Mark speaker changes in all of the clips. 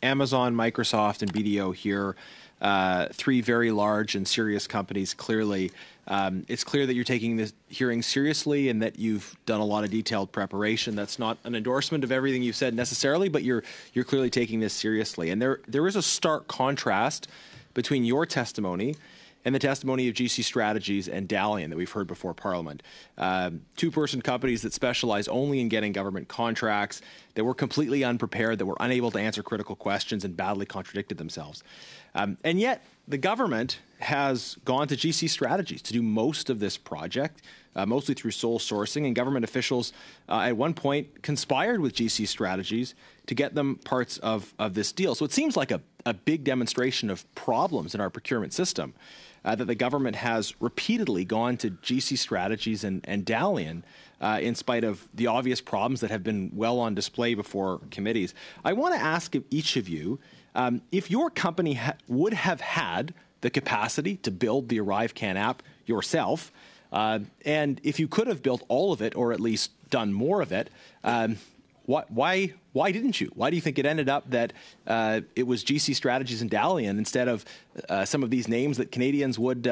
Speaker 1: Amazon, Microsoft, and BDO here, three very large and serious companies. Clearly, it's clear that you're taking this hearing seriously and that you've done a lot of detailed preparation. That's not an endorsement of everything you've said necessarily, but you're clearly taking this seriously. And there is a stark contrast between your testimony and the testimony of GC Strategies and Dalian that we've heard before Parliament. Two-person companies that specialize only in getting government contracts, that were completely unprepared, that were unable to answer critical questions and badly contradicted themselves. And yet, the government has gone to GC Strategies to do most of this project, mostly through sole sourcing, and government officials at one point conspired with GC Strategies to get them parts of this deal. So it seems like a big demonstration of problems in our procurement system that the government has repeatedly gone to GC Strategies and Dalian in spite of the obvious problems that have been well on display before committees. I want to ask each of you, if your company would have had the capacity to build the ArriveCAN app yourself, and if you could have built all of it or at least done more of it, why didn't you? Why do you think it ended up that it was GC Strategies and Dalian instead of some of these names that Canadians would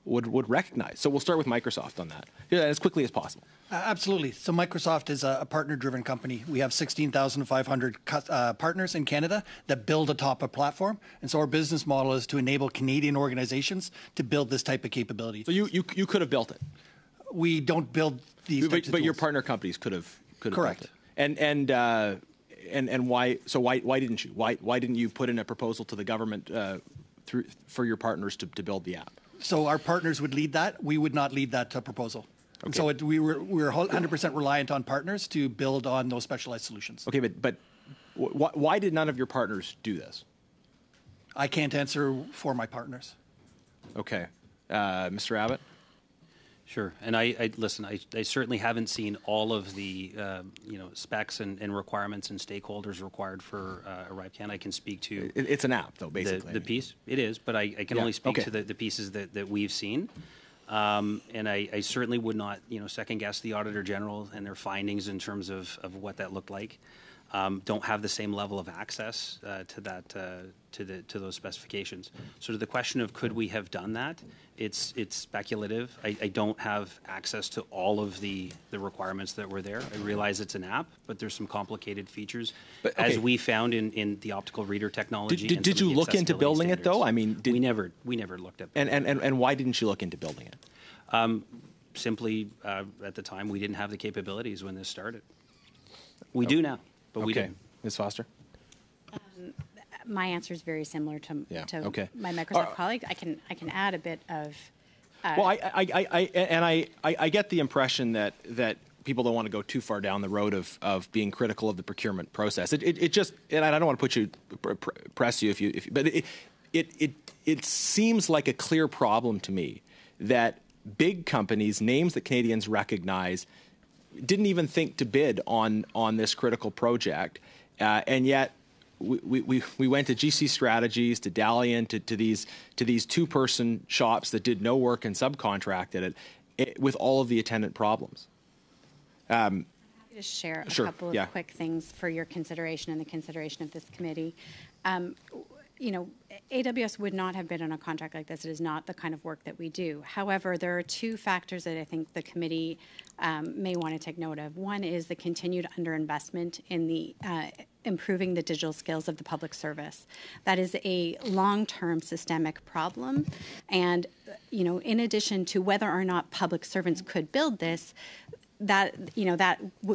Speaker 1: recognize? So we'll start with Microsoft on that, as quickly as possible.
Speaker 2: Absolutely. So Microsoft is a partner-driven company. We have 16,500 partners in Canada that build atop a platform. And so our business model is to enable Canadian organizations to build this type of capability.
Speaker 1: So you could have built it?
Speaker 2: We don't build these types of
Speaker 1: But your
Speaker 2: tools.
Speaker 1: Partner companies could have
Speaker 2: Correct.
Speaker 1: built it. And why? So why didn't you? Why didn't you put in a proposal to the government for your partners to build the app?
Speaker 2: So our partners would lead that. We would not lead that proposal. Okay. So we were 100% reliant on partners to build on those specialized solutions.
Speaker 1: Okay, but why did none of your partners do this?
Speaker 2: I can't answer for my partners.
Speaker 1: Okay, Mr. Abbott.
Speaker 3: Sure, and I listen. I certainly haven't seen all of the specs and requirements and stakeholders required for ArriveCAN. I can speak to
Speaker 1: it's an app though, basically.
Speaker 3: The piece it is, but I can only speak to the pieces that we've seen. And I certainly would not second guess the Auditor General and their findings in terms of what that looked like. Don't have the same level of access to that to those specifications. So to the question of could we have done that, it's speculative. I don't have access to all of the requirements that were there. I realize it's an app, but there's some complicated features, as we found in the optical reader technology.
Speaker 1: Did you look into building it though? I mean,
Speaker 3: we never looked at building it.
Speaker 1: And why didn't you look into building it?
Speaker 3: Simply at the time we didn't have the capabilities when this started. We do now. But we didn't.
Speaker 1: Ms. Foster?
Speaker 4: My answer is very similar to my Microsoft
Speaker 1: Right.
Speaker 4: colleague. I can add a bit of.
Speaker 1: Well, I get the impression that people don't want to go too far down the road of being critical of the procurement process. It just, and I don't want to press you but it seems like a clear problem to me that big companies, names that Canadians recognize, didn't even think to bid on this critical project, and yet we went to GC Strategies, to Dalian, to these two-person shops that did no work and subcontracted it with all of the attendant problems.
Speaker 4: I'm happy to share a couple of quick things for your consideration and the consideration of this committee. AWS would not have bid on a contract like this. It is not the kind of work that we do. However, there are two factors that I think the committee may want to take note of. One is the continued underinvestment in the improving the digital skills of the public service. That is a long-term systemic problem. And, in addition to whether or not public servants could build this, that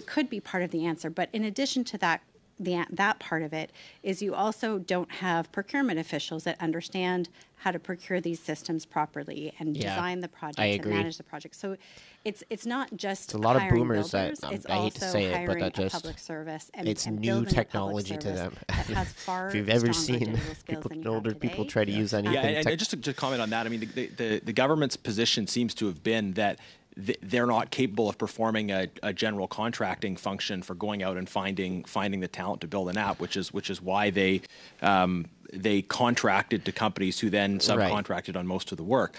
Speaker 4: could be part of the answer. But in addition to that, that part of it is you also don't have procurement officials that understand how to procure these systems properly and design the project and manage the project. So it's not just
Speaker 5: it's a lot of boomers
Speaker 4: builders,
Speaker 5: that
Speaker 4: it's
Speaker 5: I hate to say it, but that just
Speaker 4: public service and,
Speaker 5: it's
Speaker 4: and
Speaker 5: new technology to them.
Speaker 4: If
Speaker 5: you've ever seen older people try to use anything,
Speaker 1: and just to comment on that, I mean the government's position seems to have been that they're not capable of performing a general contracting function for going out and finding the talent to build an app, which is why they contracted to companies who then subcontracted on most of the work.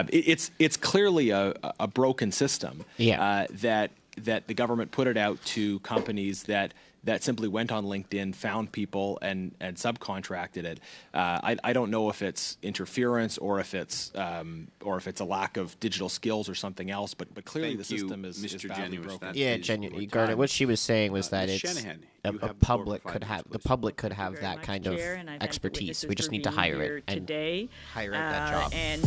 Speaker 1: It's clearly a broken system that the government put it out to companies that that simply went on LinkedIn, found people, and subcontracted it. I don't know if it's interference or if it's a lack of digital skills or something else, but clearly the system is
Speaker 6: Mr.
Speaker 1: badly
Speaker 6: Genuis,
Speaker 1: broken.
Speaker 5: Yeah, genuinely, Garnet. What she was saying was that
Speaker 6: Ms.
Speaker 5: it's
Speaker 6: Shanahan,
Speaker 5: the
Speaker 6: you have the floor
Speaker 5: public
Speaker 6: for 5
Speaker 5: could
Speaker 6: minutes,
Speaker 5: have the
Speaker 6: please.
Speaker 5: public could have
Speaker 7: very
Speaker 5: that
Speaker 7: much,
Speaker 5: kind of
Speaker 7: Chair, and I thank the
Speaker 5: expertise.
Speaker 7: witnesses
Speaker 5: We just
Speaker 7: for
Speaker 5: need to
Speaker 7: being
Speaker 5: hire
Speaker 7: here
Speaker 5: it and
Speaker 7: today.
Speaker 5: hire at that job.
Speaker 7: And